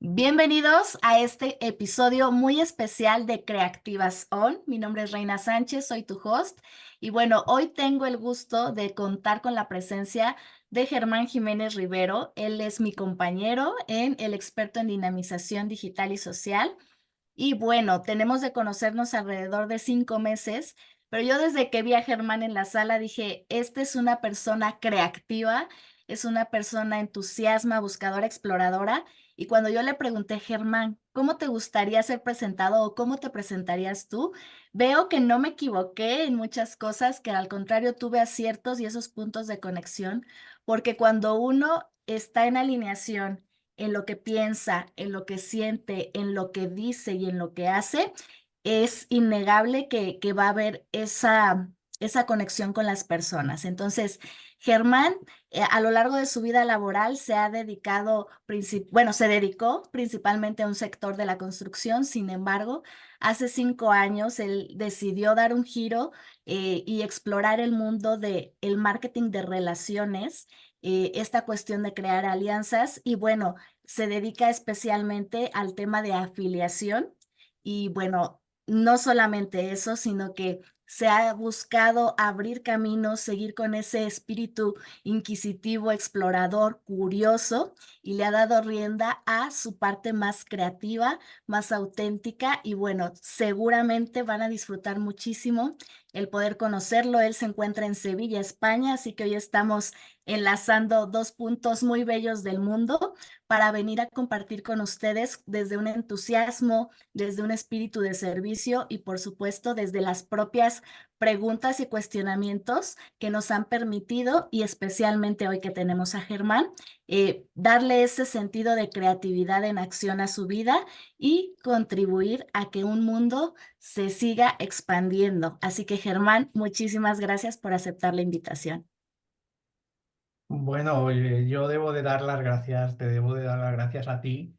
Bienvenidos a este episodio muy especial de Creativas On. Mi nombre es Reina Sánchez, soy tu host y bueno, hoy tengo el gusto de contar con la presencia de Germán Jiménez Rivero. Él es mi compañero en El Experto en Dinamización Digital y Social. Y bueno, tenemos de conocernos alrededor de 5 meses, pero yo desde que vi a Germán en la sala dije, esta es una persona creativa, es una persona entusiasma, buscadora, exploradora. Y cuando yo le pregunté, Germán, ¿cómo te gustaría ser presentado o cómo te presentarías tú? Veo que no me equivoqué en muchas cosas, que al contrario tuve aciertos y esos puntos de conexión, porque cuando uno está en alineación en lo que piensa, en lo que siente, en lo que dice y en lo que hace, es innegable que va a haber esa conexión con las personas. Entonces, Germán, a lo largo de su vida laboral se ha dedicado, bueno, se dedicó principalmente a un sector de la construcción. Sin embargo, hace 5 años él decidió dar un giro y explorar el mundo del marketing de relaciones, esta cuestión de crear alianzas y bueno, se dedica especialmente al tema de afiliación y bueno, no solamente eso, sino que se ha buscado abrir caminos, seguir con ese espíritu inquisitivo, explorador, curioso, y le ha dado rienda a su parte más creativa, más auténtica, y bueno, seguramente van a disfrutar muchísimo el poder conocerlo. Él se encuentra en Sevilla, España, así que hoy estamos enlazando dos puntos muy bellos del mundo para venir a compartir con ustedes desde un entusiasmo, desde un espíritu de servicio y por supuesto desde las propias preguntas y cuestionamientos que nos han permitido, y especialmente hoy que tenemos a Germán, darle ese sentido de creatividad en acción a su vida y contribuir a que un mundo se siga expandiendo. Así que Germán, muchísimas gracias por aceptar la invitación. Bueno, oye, yo debo de dar las gracias, te debo de dar las gracias a ti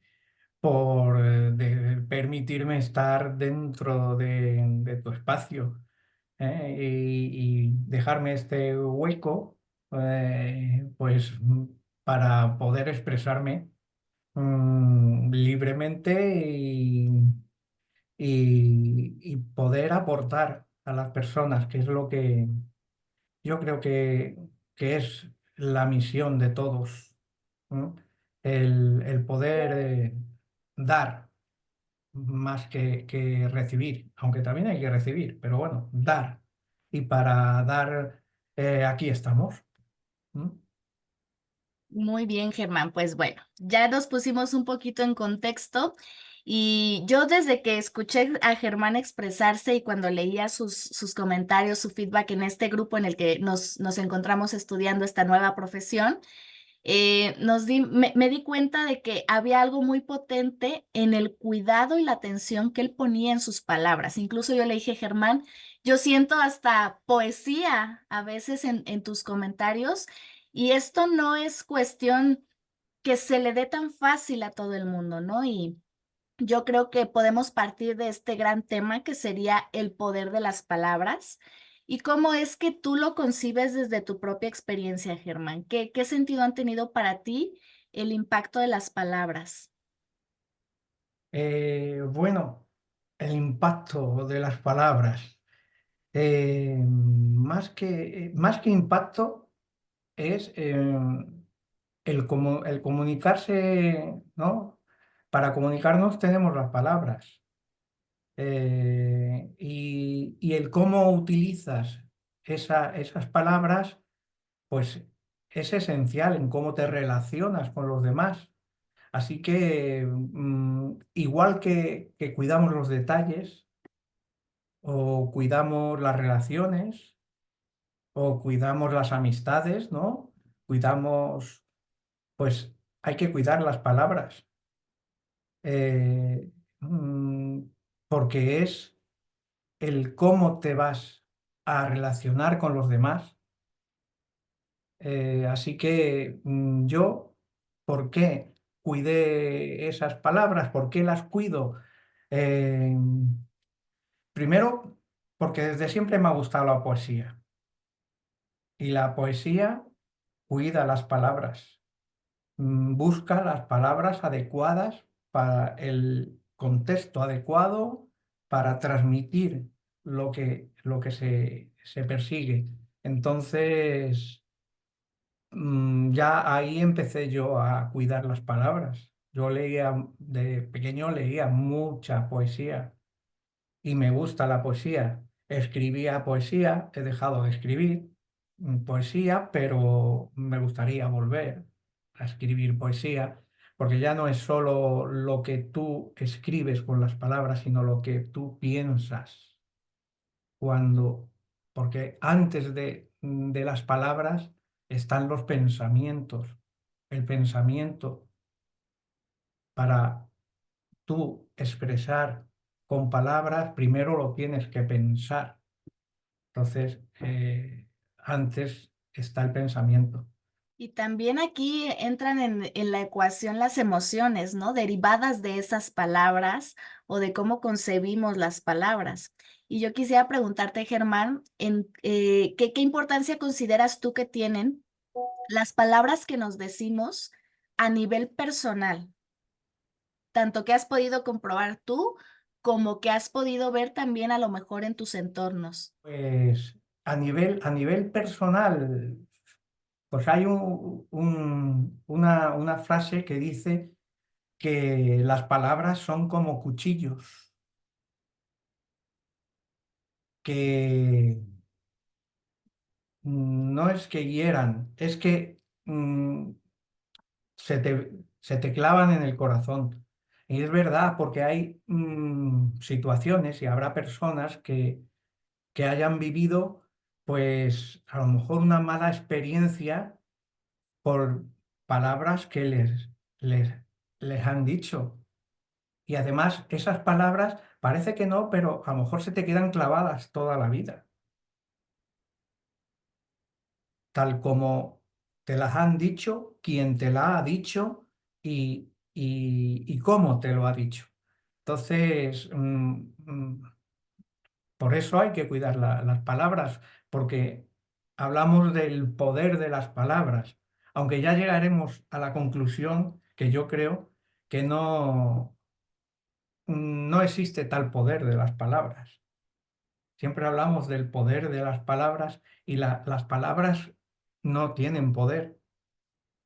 por de permitirme estar dentro de tu espacio, y dejarme este hueco, pues para poder expresarme libremente y poder aportar a las personas, que es lo que yo creo que es la misión de todos, ¿no? El poder dar más que recibir, aunque también hay que recibir, pero bueno, dar. Y para dar, aquí estamos. ¿No? Muy bien, Germán. Pues bueno, ya nos pusimos un poquito en contexto y yo desde que escuché a Germán expresarse y cuando leía sus comentarios, su feedback en este grupo en el que nos encontramos estudiando esta nueva profesión, me di cuenta de que había algo muy potente en el cuidado y la atención que él ponía en sus palabras. Incluso yo le dije, Germán, yo siento hasta poesía a veces en tus comentarios, y esto no es cuestión que se le dé tan fácil a todo el mundo, ¿no? Y yo creo que podemos partir de este gran tema que sería el poder de las palabras. ¿Y cómo es que tú lo concibes desde tu propia experiencia, Germán? ¿Qué sentido han tenido para ti el impacto de las palabras? Bueno, el impacto de las palabras. Más que impacto es el comunicarse, ¿no? Para comunicarnos tenemos las palabras. Y el cómo utilizas esas palabras, pues es esencial en cómo te relacionas con los demás. Así que igual que cuidamos los detalles o cuidamos las relaciones o cuidamos las amistades, ¿no? Cuidamos, pues hay que cuidar las palabras, eh, mm, porque es el cómo te vas a relacionar con los demás. Así que yo, ¿por qué cuidé esas palabras? ¿Por qué las cuido? Eh, Primero, porque desde siempre me ha gustado la poesía y la poesía cuida las palabras, busca las palabras adecuadas para el contexto adecuado para transmitir lo que se persigue. Entonces, ya ahí empecé yo a cuidar las palabras. Yo leía, de pequeño leía mucha poesía y me gusta la poesía. Escribía poesía, he dejado de escribir poesía, pero me gustaría volver a escribir poesía, porque ya no es solo lo que tú escribes con las palabras, sino lo que tú piensas cuando, porque antes de las palabras están los pensamientos. El pensamiento para tú expresar con palabras, primero lo tienes que pensar. Entonces, antes está el pensamiento. Y también aquí entran en la ecuación las emociones, ¿no? Derivadas de esas palabras o de cómo concebimos las palabras. Y yo quisiera preguntarte, Germán, ¿qué importancia consideras tú que tienen las palabras que nos decimos a nivel personal? Tanto que has podido comprobar tú como que has podido ver también a lo mejor en tus entornos. Pues a nivel personal, pues hay una frase que dice que las palabras son como cuchillos, que no es que hieran, es que se te clavan en el corazón. Y es verdad, porque hay situaciones y habrá personas que hayan vivido, pues a lo mejor una mala experiencia por palabras que les, les han dicho. Y además esas palabras parece que no, pero a lo mejor se te quedan clavadas toda la vida, tal como te las han dicho, quien te la ha dicho y cómo te lo ha dicho. Entonces, por eso hay que cuidar las palabras, porque hablamos del poder de las palabras, aunque ya llegaremos a la conclusión que yo creo que no existe tal poder de las palabras. Siempre hablamos del poder de las palabras y las palabras no tienen poder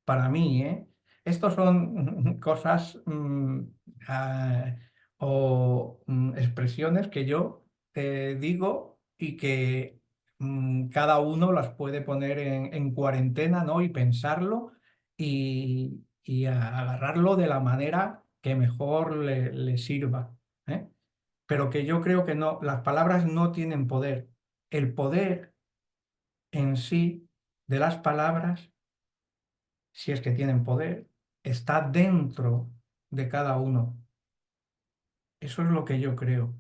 para mí, ¿eh? Estos son cosas ah, o expresiones que yo digo y que cada uno las puede poner en cuarentena, ¿no? Y pensarlo y agarrarlo de la manera que mejor le sirva, ¿eh? Pero que yo creo que no, las palabras no tienen poder. El poder en sí de las palabras, si es que tienen poder, está dentro de cada uno. Eso es lo que yo creo,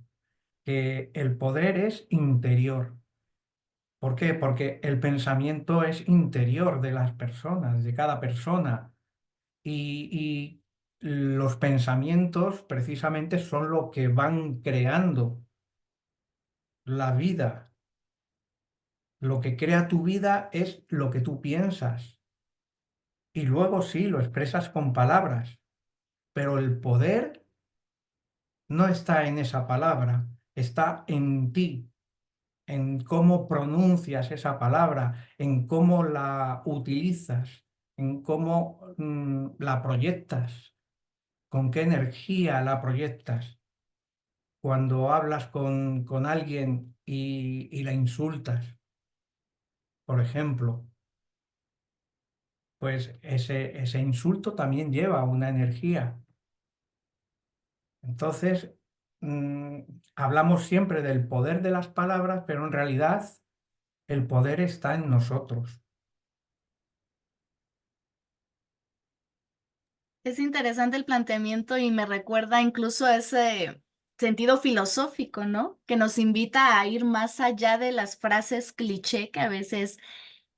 que el poder es interior. ¿Por qué? Porque el pensamiento es interior de las personas, de cada persona. Y los pensamientos precisamente son lo que van creando la vida. Lo que crea tu vida es lo que tú piensas. Y luego sí, lo expresas con palabras, pero el poder no está en esa palabra, está en ti, en cómo pronuncias esa palabra, en cómo la utilizas, en cómo la proyectas, con qué energía la proyectas. Cuando hablas con alguien y la insultas, por ejemplo, pues ese insulto también lleva una energía. Entonces, mm, hablamos siempre del poder de las palabras, pero en realidad el poder está en nosotros. Es interesante el planteamiento y me recuerda incluso a ese sentido filosófico, ¿no? Que nos invita a ir más allá de las frases cliché que a veces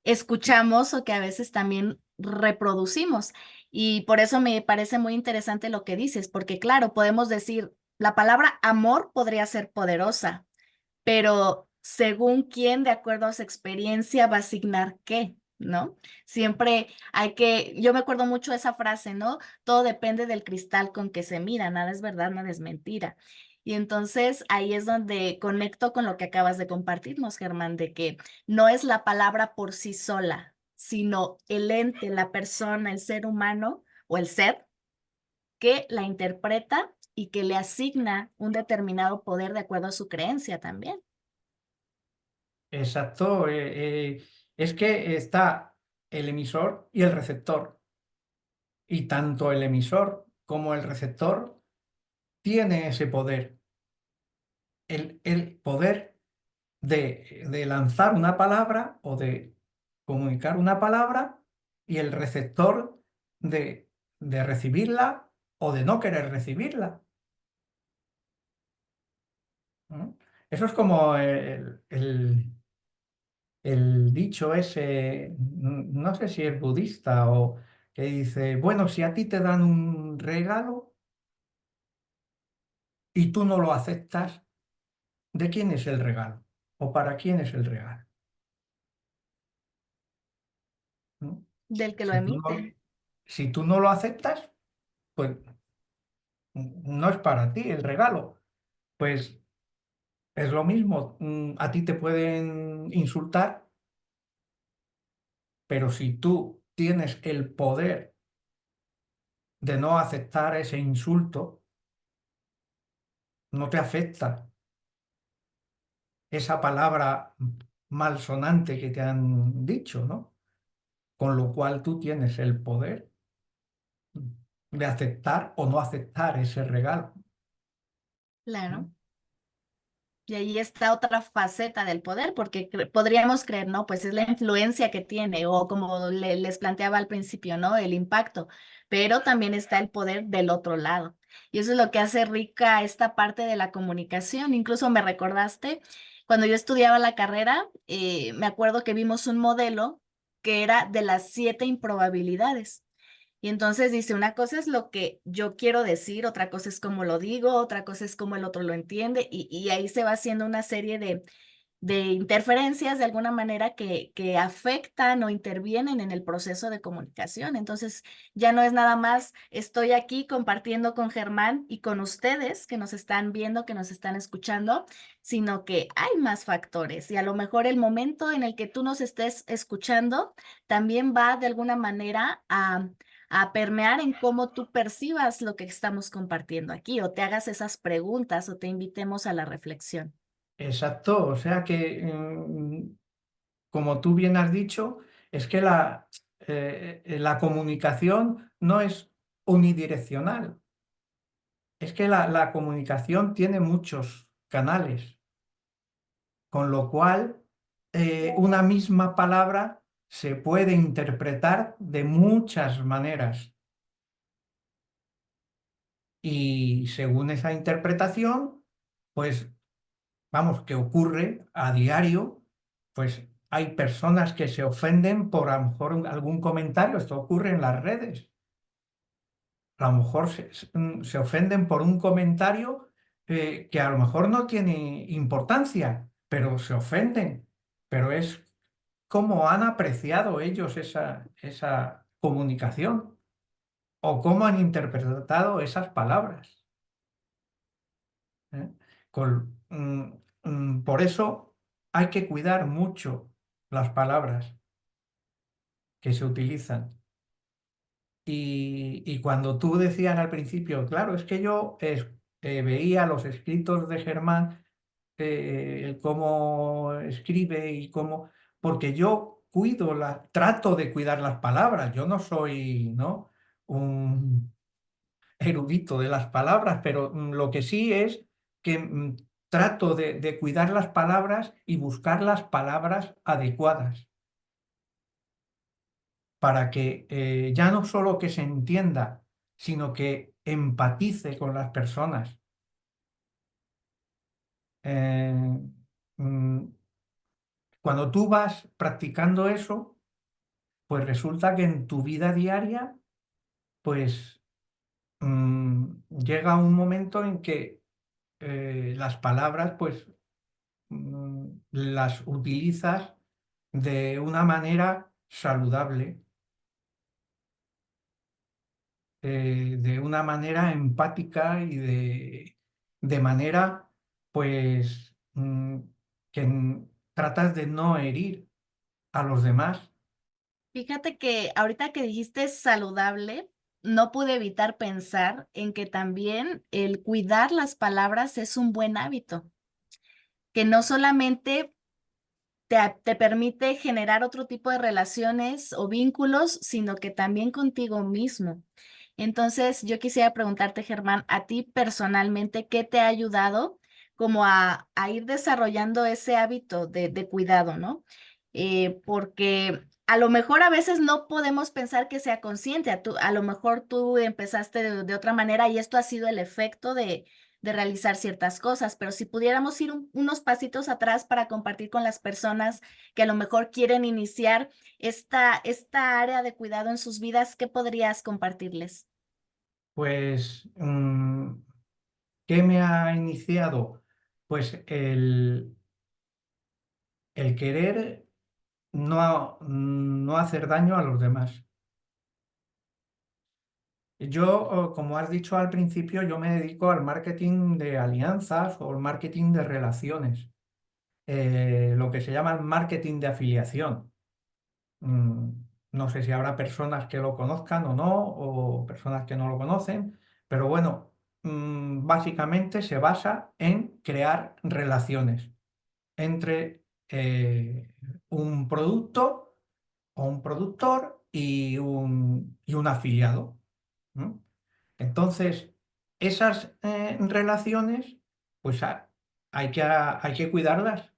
escuchamos o que a veces también reproducimos. Y por eso me parece muy interesante lo que dices, porque claro, podemos decir, la palabra amor podría ser poderosa, pero según quién, de acuerdo a su experiencia, va a asignar qué. ¿no? Siempre yo me acuerdo mucho de esa frase, ¿no? Todo depende del cristal con que se mira, nada es verdad, nada es mentira. Y entonces ahí es donde conecto con lo que acabas de compartirnos, Germán, de que no es la palabra por sí sola, sino el ente, la persona, el ser humano o el ser que la interpreta y que le asigna un determinado poder de acuerdo a su creencia también. Exacto. Es que está el emisor y el receptor. Y tanto el emisor como el receptor tiene ese poder. El poder de lanzar una palabra o de comunicar una palabra y el receptor de recibirla o de no querer recibirla. ¿No? Eso es como el dicho ese, no sé si es budista o que dice, bueno, si a ti te dan un regalo y tú no lo aceptas, ¿de quién es el regalo? ¿O para quién es el regalo? ¿No? Del que lo Si tú no, emite. si tú no lo aceptas, pues no es para ti el regalo. Pues es lo mismo, a ti te pueden insultar, pero si tú tienes el poder de no aceptar ese insulto, no te afecta esa palabra malsonante que te han dicho, ¿no? Con lo cual tú tienes el poder de aceptar o no aceptar ese regalo, Claro. ¿no? Y ahí está otra faceta del poder, porque podríamos creer, ¿no? Pues es la influencia que tiene, o como les planteaba al principio, ¿no? El impacto, pero también está el poder del otro lado. Y eso es lo que hace rica esta parte de la comunicación. Incluso me recordaste, cuando yo estudiaba la carrera, me acuerdo que vimos un modelo que era de las 7 improbabilidades. Y entonces dice, una cosa es lo que yo quiero decir, otra cosa es cómo lo digo, otra cosa es cómo el otro lo entiende, y ahí se va haciendo una serie de interferencias de alguna manera que afectan o intervienen en el proceso de comunicación. Entonces, ya no es nada más, estoy aquí compartiendo con Germán y con ustedes que nos están viendo, que nos están escuchando, sino que hay más factores y a lo mejor el momento en el que tú nos estés escuchando también va de alguna manera a permear en cómo tú percibas lo que estamos compartiendo aquí o te hagas esas preguntas o te invitemos a la reflexión. Exacto, o sea que, como tú bien has dicho, es que la comunicación no es unidireccional, es que la comunicación tiene muchos canales, con lo cual una misma palabra se puede interpretar de muchas maneras y según esa interpretación, pues vamos, que ocurre a diario, pues hay personas que se ofenden por a lo mejor algún comentario, esto ocurre en las redes, a lo mejor se ofenden por un comentario que a lo mejor no tiene importancia, pero se ofenden, pero es cómo han apreciado ellos esa comunicación o cómo han interpretado esas palabras. ¿Eh? Por eso hay que cuidar mucho las palabras que se utilizan. Y cuando tú decías al principio, claro, es que yo veía los escritos de Germán, el cómo escribe y cómo, porque yo trato de cuidar las palabras. Yo no soy, ¿no? un erudito de las palabras, pero lo que sí es que trato de cuidar las palabras y buscar las palabras adecuadas para que ya no solo que se entienda, sino que empatice con las personas. Eh, mm, Cuando tú vas practicando eso, pues resulta que en tu vida diaria, pues llega un momento en que las palabras, pues las utilizas de una manera saludable, de una manera empática y de manera, pues, que tratas de no herir a los demás. Fíjate que ahorita que dijiste saludable, no pude evitar pensar en que también el cuidar las palabras es un buen hábito, que no solamente te permite generar otro tipo de relaciones o vínculos, sino que también contigo mismo. Entonces, yo quisiera preguntarte, Germán, a ti personalmente, ¿qué te ha ayudado como a ir desarrollando ese hábito de cuidado, ¿no? Porque a lo mejor a veces no podemos pensar que sea consciente, a lo mejor tú empezaste de otra manera y esto ha sido el efecto de realizar ciertas cosas, pero si pudiéramos ir unos pasitos atrás para compartir con las personas que a lo mejor quieren iniciar esta área de cuidado en sus vidas, ¿qué podrías compartirles? Pues, ¿qué me ha iniciado? Pues el querer no hacer daño a los demás. Yo, como has dicho al principio, yo me dedico al marketing de alianzas o el marketing de relaciones, lo que se llama el marketing de afiliación. Mm, no sé si habrá personas que lo conozcan o no, o personas que no lo conocen, pero bueno, básicamente se basa en crear relaciones entre un producto o un productor y un afiliado. ¿No? Entonces, esas relaciones, pues hay que cuidarlas.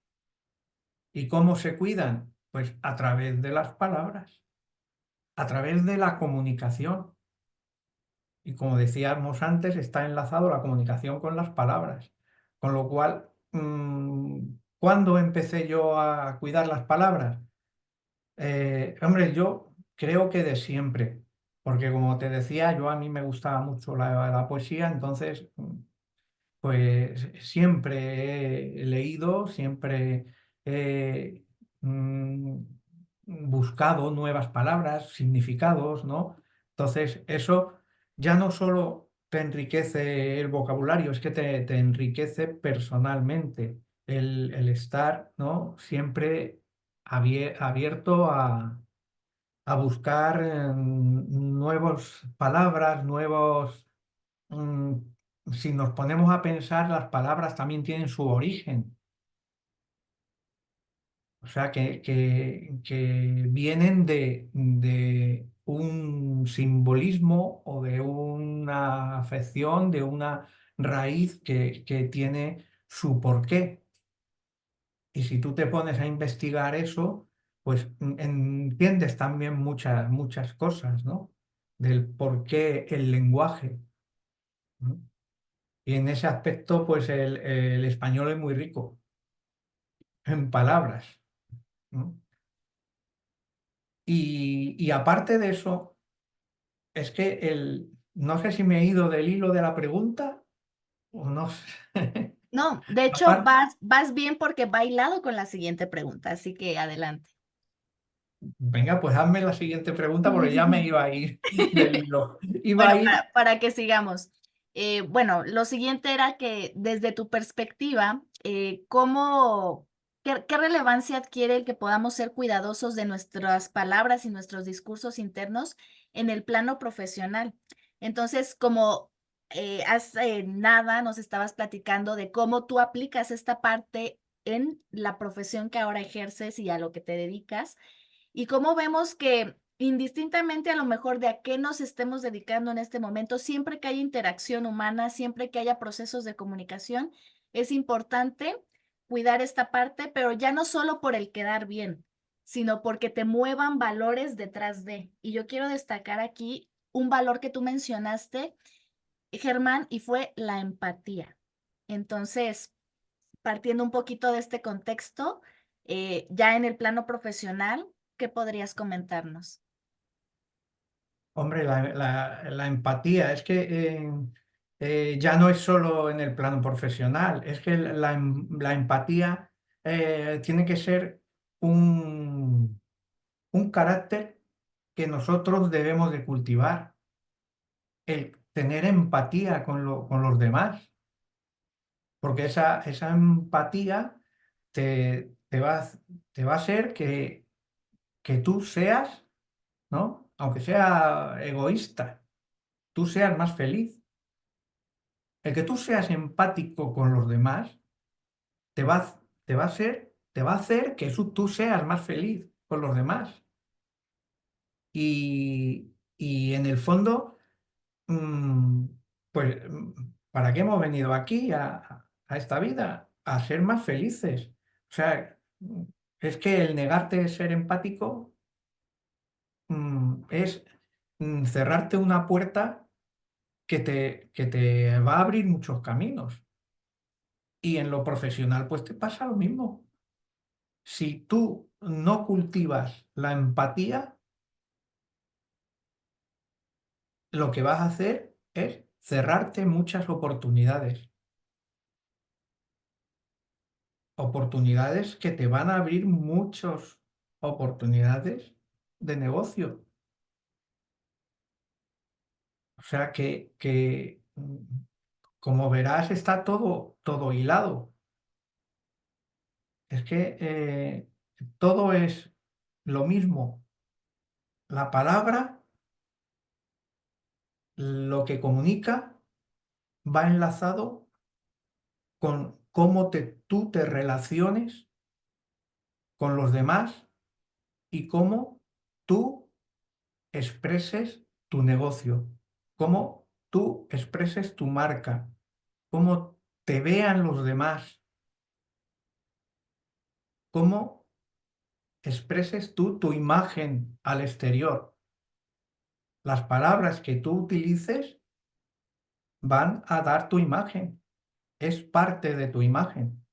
¿Y cómo se cuidan? Pues a través de las palabras, a través de la comunicación. Y como decíamos antes, está enlazado la comunicación con las palabras. Con lo cual, ¿cuándo empecé yo a cuidar las palabras? Hombre, yo creo que de siempre, porque como te decía, a mí me gustaba mucho la poesía, entonces pues siempre he leído, siempre he mm, buscado nuevas palabras, significados, ¿no? Entonces, eso ya no solo te enriquece el vocabulario, es que te enriquece personalmente el estar, ¿no? Siempre abierto a buscar nuevas palabras, nuevos mm, si nos ponemos a pensar, las palabras también tienen su origen, o sea, que vienen de un simbolismo o de una afección, de una raíz que tiene su porqué. Y si tú te pones a investigar eso, pues entiendes también muchas cosas, ¿no? Del por qué el lenguaje, ¿no? Y en ese aspecto, pues el español es muy rico en palabras, ¿no? Y aparte de eso, es que no sé si me he ido del hilo de la pregunta o no sé. No, de hecho Aparte, vas bien porque va hilado con la siguiente pregunta, así que adelante. venga, pues hazme la siguiente pregunta porque ya me iba a ir del hilo. Iba Bueno, a ir, para que sigamos. Bueno, lo siguiente era que desde tu perspectiva, qué relevancia adquiere el que podamos ser cuidadosos de nuestras palabras y nuestros discursos internos en el plano profesional? Entonces, como hace nada nos estabas platicando de cómo tú aplicas esta parte en la profesión que ahora ejerces y a lo que te dedicas. Y cómo vemos que indistintamente a lo mejor de a qué nos estemos dedicando en este momento, siempre que haya interacción humana, siempre que haya procesos de comunicación, es importante cuidar esta parte, pero ya no solo por el quedar bien, sino porque te muevan valores detrás de. Y yo quiero destacar aquí un valor que tú mencionaste, Germán, y fue la empatía. Entonces, partiendo un poquito de este contexto, ya en el plano profesional, ¿qué podrías comentarnos? hombre, la empatía, es que ya no es solo en el plano profesional, es que la empatía tiene que ser un carácter que nosotros debemos de cultivar, el tener empatía con los demás, porque esa empatía te va, te va a hacer que tú seas, ¿no? Aunque sea egoísta, tú seas más feliz. El que tú seas empático con los demás te va a hacer que tú seas más feliz con los demás. Y en el fondo, mm, pues, ¿para qué hemos venido aquí a esta vida? A ser más felices. O sea, es que el negarte a ser empático, es cerrarte una puerta que te va a abrir muchos caminos. Y en lo profesional, pues te pasa lo mismo. Si tú no cultivas la empatía, lo que vas a hacer es cerrarte muchas oportunidades. Oportunidades que te van a abrir muchas oportunidades de negocio. O sea como verás, está todo hilado. Es que todo es lo mismo. La palabra, lo que comunica, va enlazado con cómo tú te relaciones con los demás y cómo tú expreses tu negocio, cómo tú expreses tu marca, cómo te vean los demás, cómo expreses tú tu imagen al exterior. Las palabras que tú utilices van a dar tu imagen, es parte de tu imagen.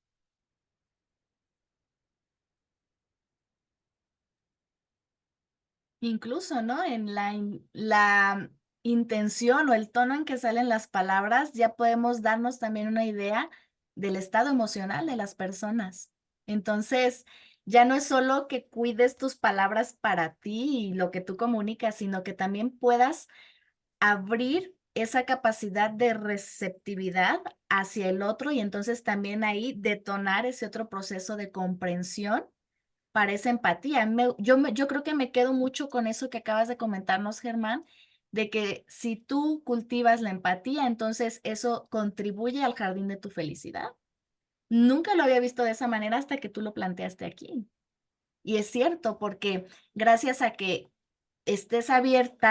Incluso, ¿no? En la intención o el tono en que salen las palabras, ya podemos darnos también una idea del estado emocional de las personas. Entonces, ya no es solo que cuides tus palabras para ti y lo que tú comunicas, sino que también puedas abrir esa capacidad de receptividad hacia el otro y entonces también ahí detonar ese otro proceso de comprensión para esa empatía. Yo creo que me quedo mucho con eso que acabas de comentarnos, Germán, de que si tú cultivas la empatía, entonces eso contribuye al jardín de tu felicidad. Nunca lo había visto de esa manera hasta que tú lo planteaste aquí. Y es cierto, porque gracias a que estés abierto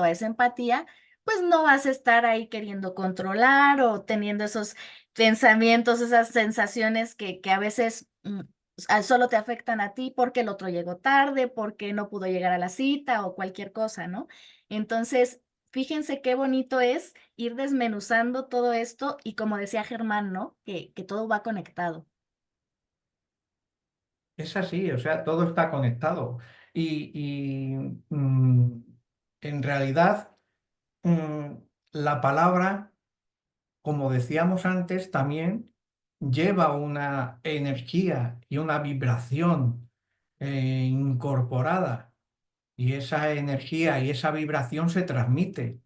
a esa empatía, pues no vas a estar ahí queriendo controlar o teniendo esos pensamientos, esas sensaciones que a veces solo te afectan a ti porque el otro llegó tarde, porque no pudo llegar a la cita o cualquier cosa, ¿no? Entonces, fíjense qué bonito es ir desmenuzando todo esto y como decía Germán, ¿no? Que todo va conectado. Es así, o sea, todo está conectado. Y en realidad, mm, la palabra, como decíamos antes, también lleva una energía y una vibración incorporada. Y esa energía y esa vibración se transmite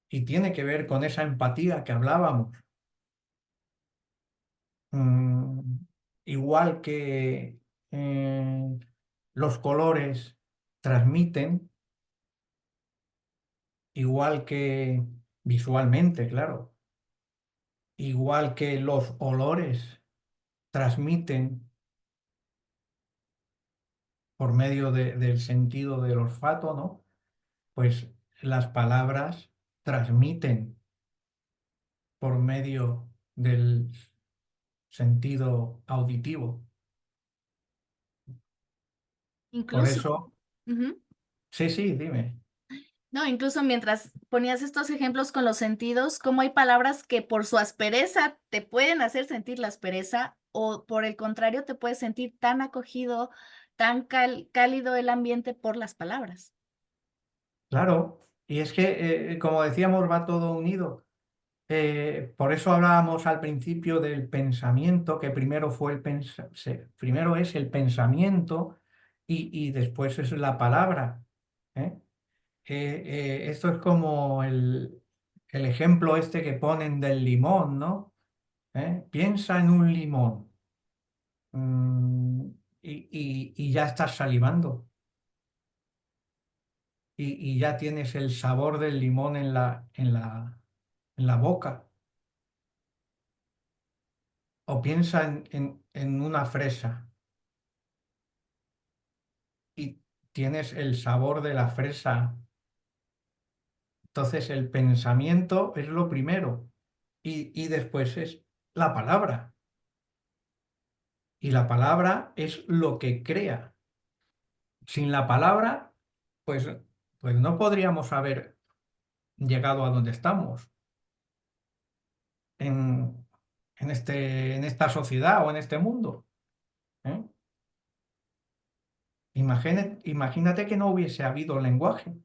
y tiene que ver con esa empatía que hablábamos. Mm, igual que eh, los colores transmiten, igual que visualmente, claro, igual que los olores transmiten por medio del sentido del olfato, ¿no? Pues las palabras transmiten por medio del sentido auditivo. Por Incluso. eso, Ujú. sí, sí, dime. No, incluso mientras ponías estos ejemplos con los sentidos, como hay palabras que por su aspereza te pueden hacer sentir la aspereza o por el contrario te puedes sentir tan acogido, tan cálido el ambiente por las palabras. Claro, y es que, como decíamos, va todo unido. Por eso hablábamos al principio del pensamiento, que primero primero es el pensamiento y después es la palabra. ¿Eh? Esto es como el ejemplo este que ponen del limón, ¿no? Piensa en un limón, mm, y ya estás salivando y ya tienes el sabor del limón en la boca. O piensa en una fresa y tienes el sabor de la fresa. Entonces el pensamiento es lo primero y después es la palabra. Y la palabra es lo que crea. Sin la palabra, pues, pues no podríamos haber llegado a donde estamos en, en esta sociedad o en este mundo. ¿Eh? Imagínate que no hubiese habido lenguaje.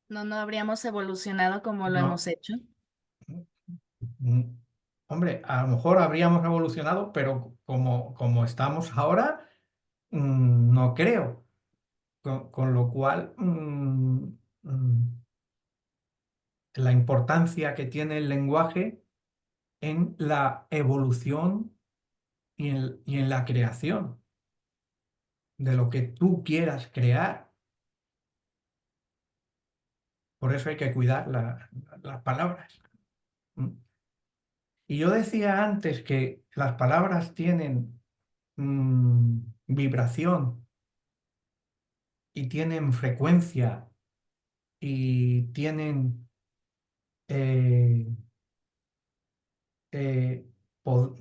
No, no habríamos evolucionado como lo hemos No. hecho. Mm, Hombre, a lo mejor habríamos evolucionado, pero como estamos ahora, no creo. Con lo cual, la importancia que tiene el lenguaje en la evolución y en la creación de lo que tú quieras crear. Por eso hay que cuidar las palabras. ¿Mm? Y yo decía antes que las palabras tienen vibración y tienen frecuencia y tienen eh, eh, po-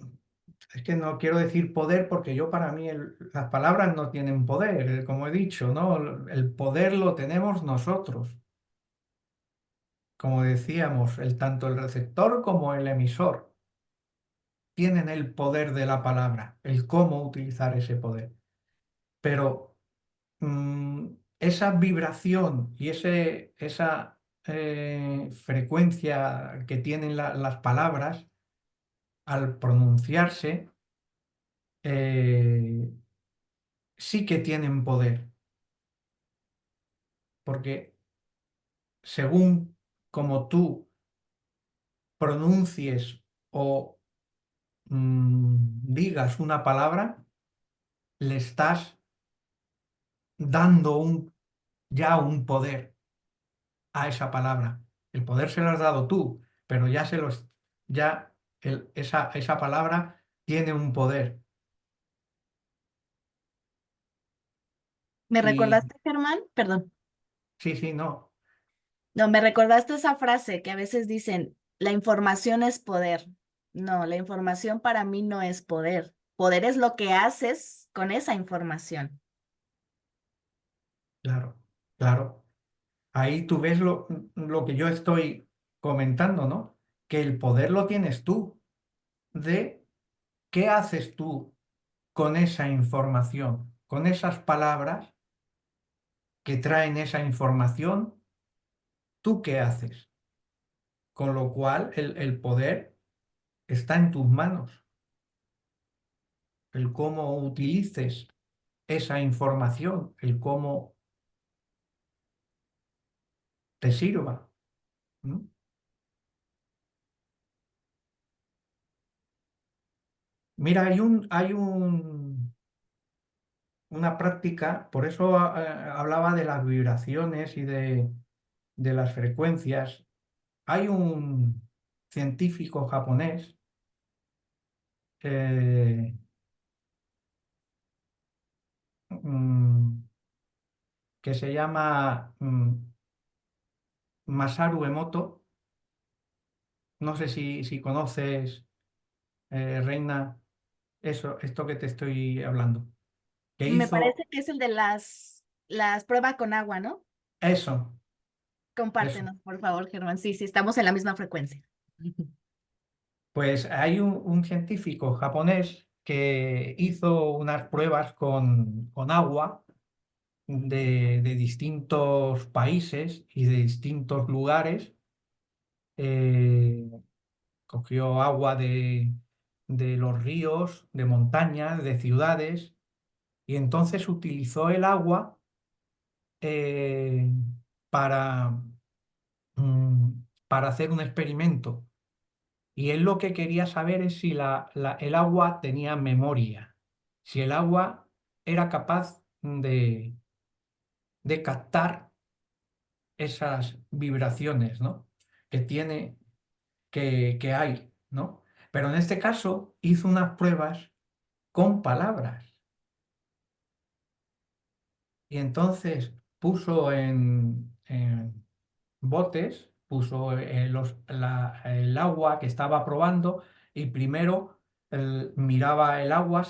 es que no quiero decir poder porque yo para mí las palabras no tienen poder, como he dicho, ¿no? El poder lo tenemos nosotros. Como decíamos, tanto el receptor como el emisor tienen el poder de la palabra, el cómo utilizar ese poder. Pero esa vibración y esa frecuencia que tienen las palabras al pronunciarse, eh, sí que tienen poder, porque según como tú pronuncies o digas una palabra, le estás dando ya un poder a esa palabra. El poder se lo has dado tú, pero ya esa palabra tiene un poder. ¿Me Y recordaste, Germán? Perdón. sí, sí, no, No, me recordaste esa frase que a veces dicen, la información es poder. No, la información para mí no es poder. Poder es lo que haces con esa información. claro, claro. Ahí tú ves lo que yo estoy comentando, ¿no? Que el poder lo tienes tú, de qué haces tú con esa información, con esas palabras que traen esa información, ¿tú qué haces? Con lo cual el poder está en tus manos, el cómo utilices esa información, el cómo te sirva. ¿M? Mira, una práctica, por eso hablaba de las vibraciones y de las frecuencias. Hay un científico japonés eh, mm, que se llama Masaru Emoto. No sé si conoces, Reina, esto que te estoy hablando. Que Me hizo parece que es el de las pruebas con agua, ¿no? eso, eso. Compártenos, por favor, Germán. Sí, sí, estamos en la misma frecuencia. Pues hay un científico japonés que hizo unas pruebas con agua de distintos países y de distintos lugares. Eh, Cogió agua de los ríos, de montañas, de ciudades, y entonces utilizó el agua eh, para, mm, para hacer un experimento. Y él lo que quería saber es si el agua tenía memoria, si el agua era capaz de captar esas vibraciones, ¿no? que tiene, que hay, ¿no? Pero en este caso hizo unas pruebas con palabras. Y entonces puso en botes, puso el agua que estaba probando y primero miraba el agua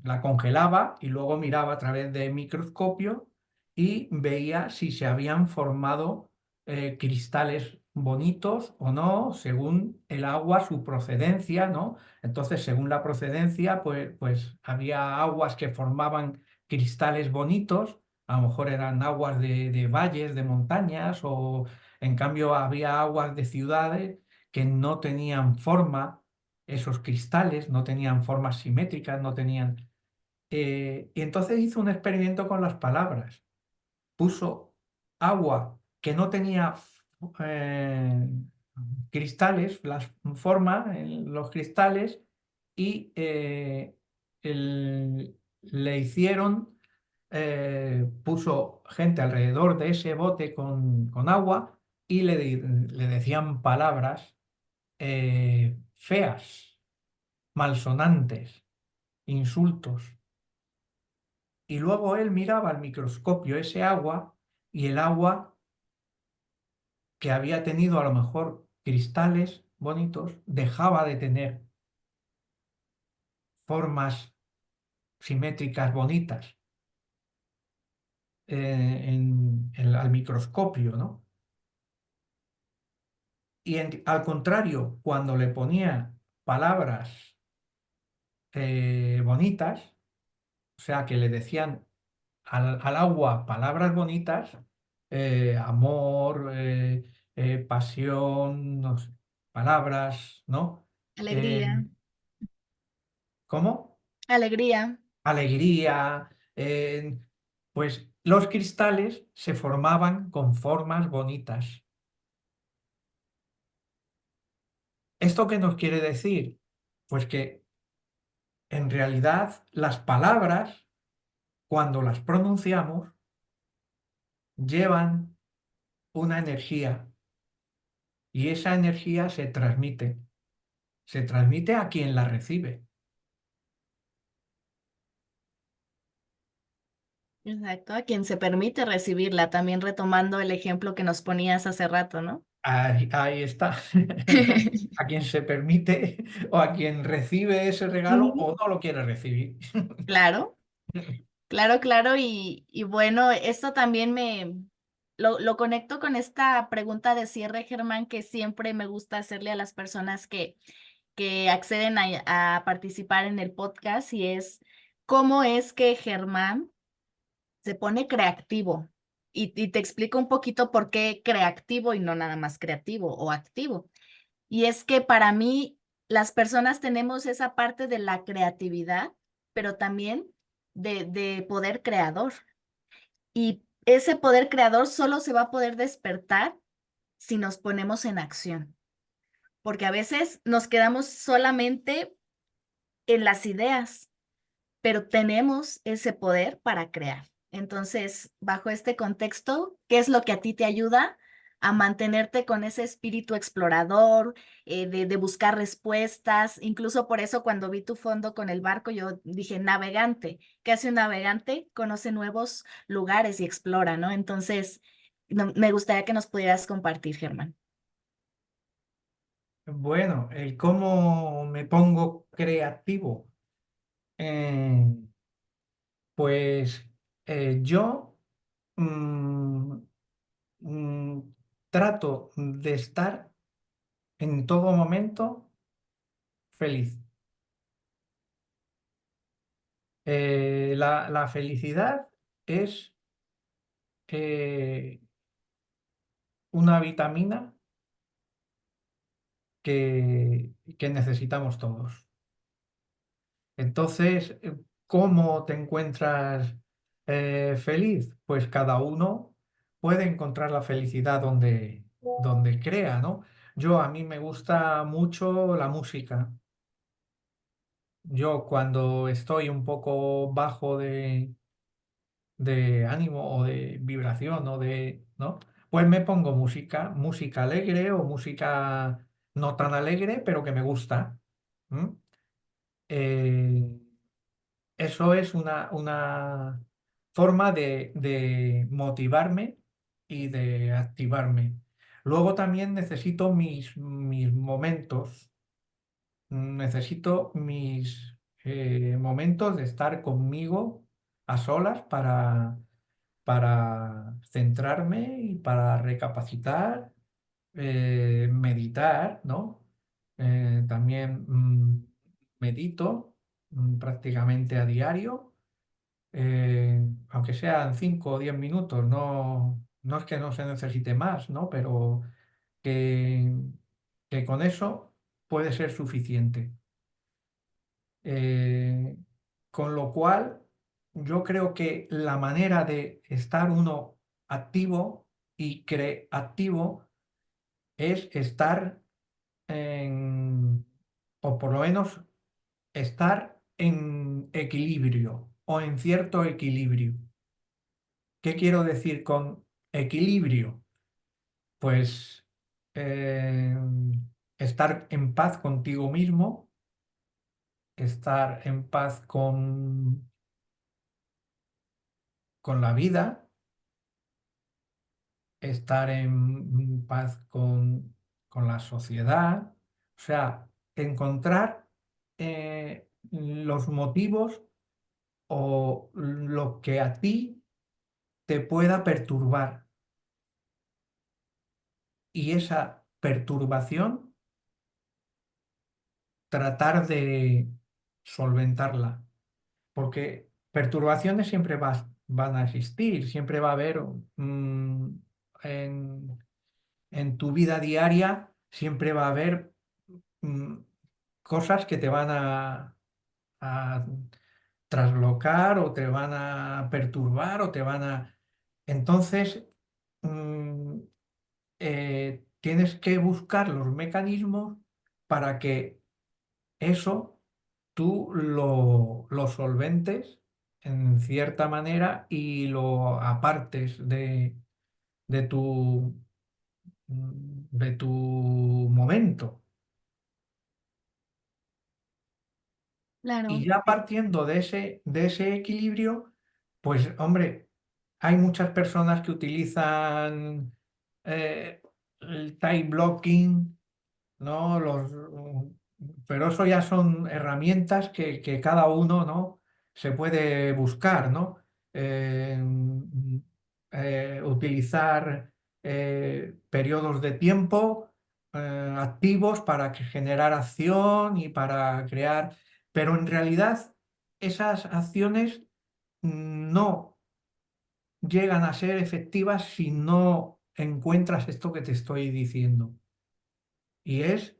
la congelaba y luego miraba a través de microscopio y veía si se habían formado cristales bonitos o no, según el agua, su procedencia, ¿no? Entonces, según la procedencia, pues había aguas que formaban cristales bonitos, a lo mejor eran aguas de valles, de montañas, o en cambio había aguas de ciudades que no tenían forma, esos cristales no tenían formas simétricas, no tenían... y entonces hizo un experimento con las palabras. Puso agua que no tenía eh, cristales, las formas, los cristales, y le hicieron puso gente alrededor de ese bote con agua y le decían palabras feas, malsonantes, insultos. Y luego él miraba al microscopio ese agua y el agua que había tenido a lo mejor cristales bonitos dejaba de tener formas simétricas bonitas al microscopio, ¿no? Y al contrario, cuando le ponía palabras bonitas, o sea, que le decían al agua palabras bonitas, amor, pasión, no sé, palabras, ¿no? Eh, Alegría, ¿Cómo? alegría. Alegría, pues los cristales se formaban con formas bonitas. ¿Esto qué nos quiere decir? Pues que en realidad las palabras, cuando las pronunciamos, llevan una energía y esa energía se transmite a quien la recibe. Exacto, a quien se permite recibirla, también retomando el ejemplo que nos ponías hace rato, ¿no? Ahí está. A quien se permite o a quien recibe ese regalo Ujú. o no lo quiere recibir. Claro, claro, claro. Y bueno, esto también lo conecto con esta pregunta de cierre, Germán, que siempre me gusta hacerle a las personas que acceden a participar en el podcast, y es, ¿cómo es que Germán se pone creativo? Y te explico un poquito por qué creativo y no nada más creativo o activo. Y es que para mí las personas tenemos esa parte de la creatividad, pero también de poder creador. Y ese poder creador solo se va a poder despertar si nos ponemos en acción, porque a veces nos quedamos solamente en las ideas, pero tenemos ese poder para crear. Entonces, bajo este contexto, ¿qué es lo que a ti te ayuda a mantenerte con ese espíritu explorador, de buscar respuestas? Incluso por eso cuando vi tu fondo con el barco, yo dije, navegante. ¿Qué hace un navegante? Conoce nuevos lugares y explora, ¿no? Entonces, me gustaría que nos pudieras compartir, Germán. Bueno, el cómo me pongo creativo. Eh, pues yo mm, mm, trato de estar en todo momento feliz. La felicidad es eh, una vitamina que necesitamos todos. Entonces, ¿Cómo te encuentras feliz? Pues cada uno puede encontrar la felicidad donde crea, ¿no? A mí me gusta mucho la música. Yo cuando estoy un poco bajo de ánimo o de vibración ¿no? Pues me pongo música alegre o música no tan alegre, pero que me gusta. ¿M? Eh, Eso es una forma de motivarme y de activarme. Luego también necesito mis momentos, necesito mis momentos de estar conmigo a solas para centrarme y para recapacitar, meditar, ¿no? También medito prácticamente a diario, aunque sean 5 o 10 minutos, no es que no se necesite más, ¿no? Pero que, que con eso puede ser suficiente. Eh, con lo cual, yo creo que la manera de estar uno activo y creativo es estar o por lo menos estar en equilibrio o en cierto equilibrio. ¿Qué quiero decir con equilibrio? Pues eh, estar en paz contigo mismo, estar en paz con la vida, estar en paz con la sociedad, o sea, encontrar los motivos o lo que a ti te pueda perturbar y esa perturbación tratar de solventarla, porque perturbaciones siempre van a existir, siempre va a haber en, en tu vida diaria, siempre va a haber mm, cosas que te van a traslocar o te van a perturbar o te van a... Entonces, mm, tienes que buscar los mecanismos para que eso tú lo solventes en cierta manera y lo apartes de de tu momento. Y Claro. ya partiendo de ese equilibrio, pues hombre, hay muchas personas que utilizan el time blocking, ¿no? Pero eso ya son herramientas que cada uno, ¿no? se puede buscar, ¿no? Eh, Utilizar periodos de tiempo activos para generar acción y para crear, pero en realidad esas acciones no llegan a ser efectivas si no encuentras esto que te estoy diciendo. Y es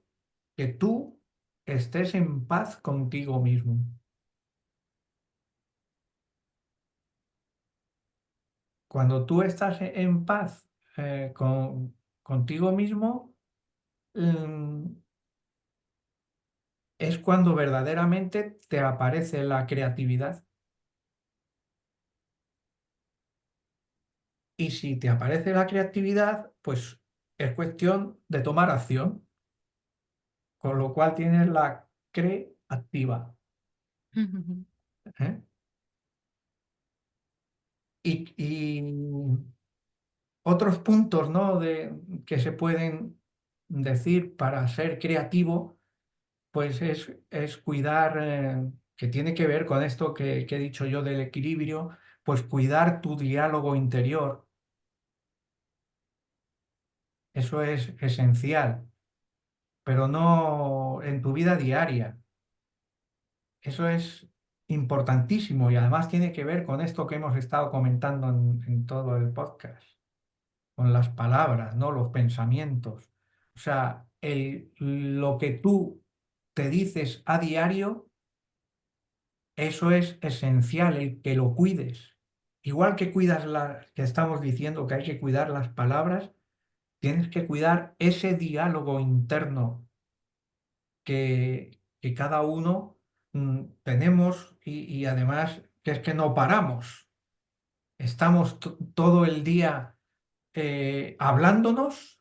que tú estés en paz contigo mismo. Cuando tú estás en paz contigo mismo, mm, es cuando verdaderamente te aparece la creatividad. Y si te aparece la creatividad, pues es cuestión de tomar acción, con lo cual tienes la creativa. ¿Eh? Y otros puntos, ¿no? Que se pueden decir para ser creativo, pues es cuidar, que tiene que ver con esto que he dicho yo del equilibrio, pues cuidar tu diálogo interior. Eso es esencial, pero no en tu vida diaria. Eso es importantísimo y además tiene que ver con esto que hemos estado comentando en todo el podcast, con las palabras, ¿no? Los pensamientos. O sea, lo que tú te dices a diario eso es esencial, el que lo cuides. Igual que cuidas que estamos diciendo que hay que cuidar las palabras, tienes que cuidar ese diálogo interno que cada uno tenemos y además que es que no paramos. Estamos todo el día hablándonos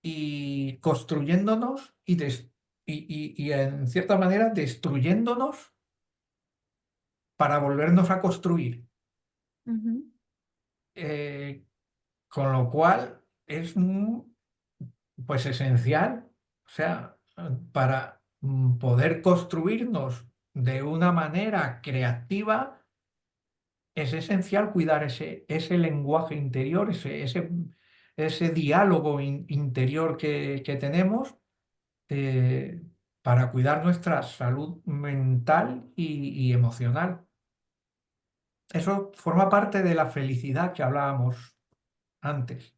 y construyéndonos y en cierta manera destruyéndonos para volvernos a construir. Ujú, Eh, con lo cual es pues esencial, o sea, para poder construirnos de una manera creativa, es esencial cuidar ese lenguaje interior, ese diálogo interior que tenemos eh, para cuidar nuestra salud mental y emocional. Eso forma parte de la felicidad que hablábamos antes,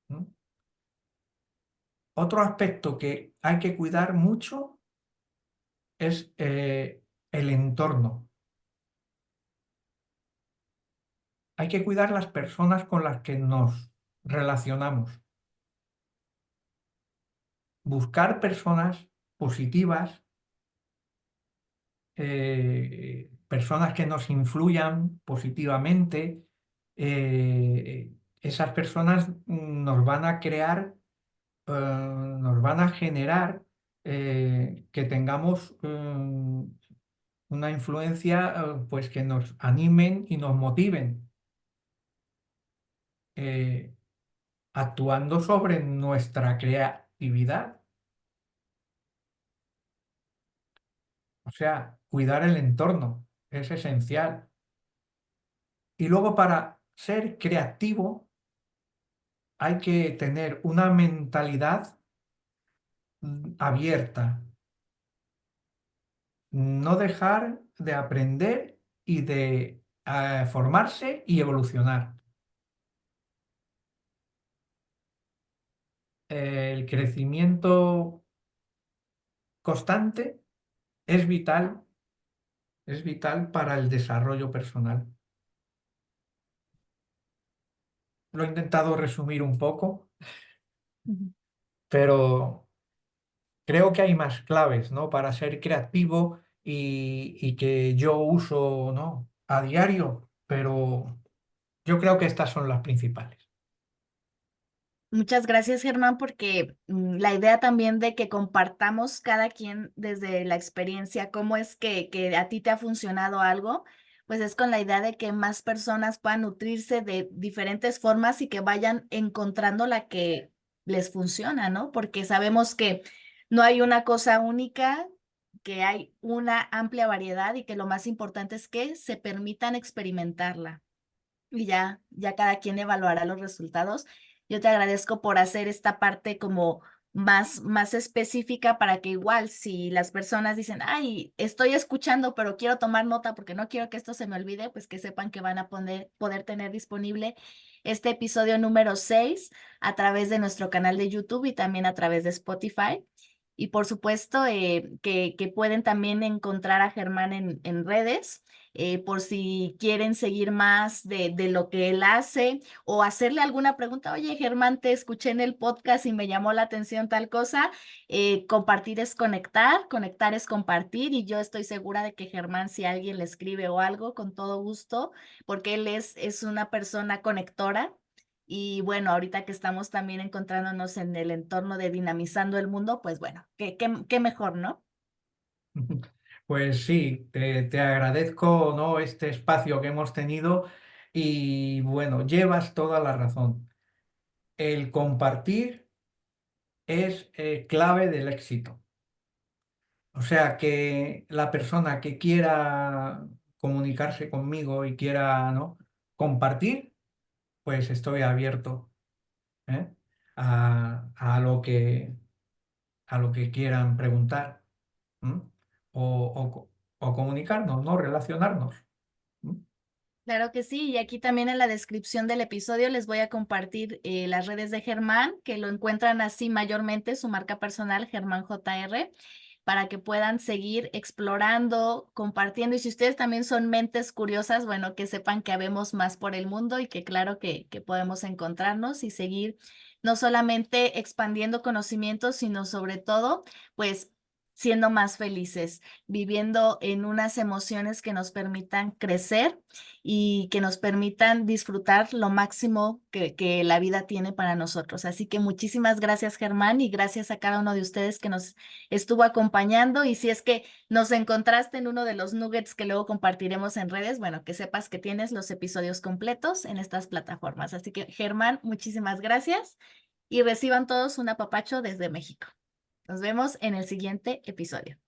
¿no? Otro aspecto que hay que cuidar mucho es el entorno. Hay que cuidar las personas con las que nos relacionamos. Buscar personas positivas, personas que nos influyan positivamente. Esas personas nos van a crear, nos van a generar que tengamos una influencia, pues que nos animen y nos motiven, eh, actuando sobre nuestra creatividad. O sea, cuidar el entorno es esencial. Y luego para ser creativo hay que tener una mentalidad abierta, no dejar de aprender y de formarse y evolucionar. El crecimiento constante es vital para el desarrollo personal. Lo he intentado resumir un poco, ujú. pero creo que hay más claves, ¿no? Para ser creativo y que yo uso, ¿no? A diario, pero yo creo que estas son las principales. Muchas gracias, Germán, porque la idea también de que compartamos cada quien desde la experiencia, cómo es que a ti te ha funcionado algo, pues es con la idea de que más personas puedan nutrirse de diferentes formas y que vayan encontrando la que les funciona, ¿no? Porque sabemos que no hay una cosa única, que hay una amplia variedad y que lo más importante es que se permitan experimentarla y ya cada quien evaluará los resultados. Yo te agradezco por hacer esta parte como más específica para que igual si las personas dicen, ay, estoy escuchando, pero quiero tomar nota porque no quiero que esto se me olvide, pues que sepan que van a poder tener disponible este episodio número 6 a través de nuestro canal de YouTube y también a través de Spotify. Y por supuesto, que pueden también encontrar a Germán en redes por si quieren seguir más de lo que él hace o hacerle alguna pregunta. Oye, Germán, te escuché en el podcast y me llamó la atención tal cosa. Compartir es conectar, conectar es compartir y yo estoy segura de que Germán, si alguien le escribe o algo, con todo gusto, porque él es una persona conectora. Y bueno, ahorita que estamos también encontrándonos en el entorno de dinamizando el mundo, pues bueno, qué mejor, ¿no? Pues sí, te agradezco, ¿no? Este espacio que hemos tenido y bueno, llevas toda la razón. El compartir es clave del éxito. O sea, que la persona que quiera comunicarse conmigo y quiera, ¿no? compartir, pues estoy abierto, ¿eh? a a lo que quieran preguntar, ¿m? O comunicarnos, ¿no? Relacionarnos. ¿M? Claro que sí, y aquí también en la descripción del episodio les voy a compartir las redes de Germán, que lo encuentran así mayormente, su marca personal, Germán JR, para que puedan seguir explorando, compartiendo. Y si ustedes también son mentes curiosas, bueno, que sepan que habemos más por el mundo y que claro que podemos encontrarnos y seguir no solamente expandiendo conocimientos, sino sobre todo, pues siendo más felices, viviendo en unas emociones que nos permitan crecer y que nos permitan disfrutar lo máximo que la vida tiene para nosotros. Así que muchísimas gracias, Germán, y gracias a cada uno de ustedes que nos estuvo acompañando. Y si es que nos encontraste en uno de los nuggets que luego compartiremos en redes, bueno, que sepas que tienes los episodios completos en estas plataformas. Así que, Germán, muchísimas gracias y reciban todos un apapacho desde México. Nos vemos en el siguiente episodio.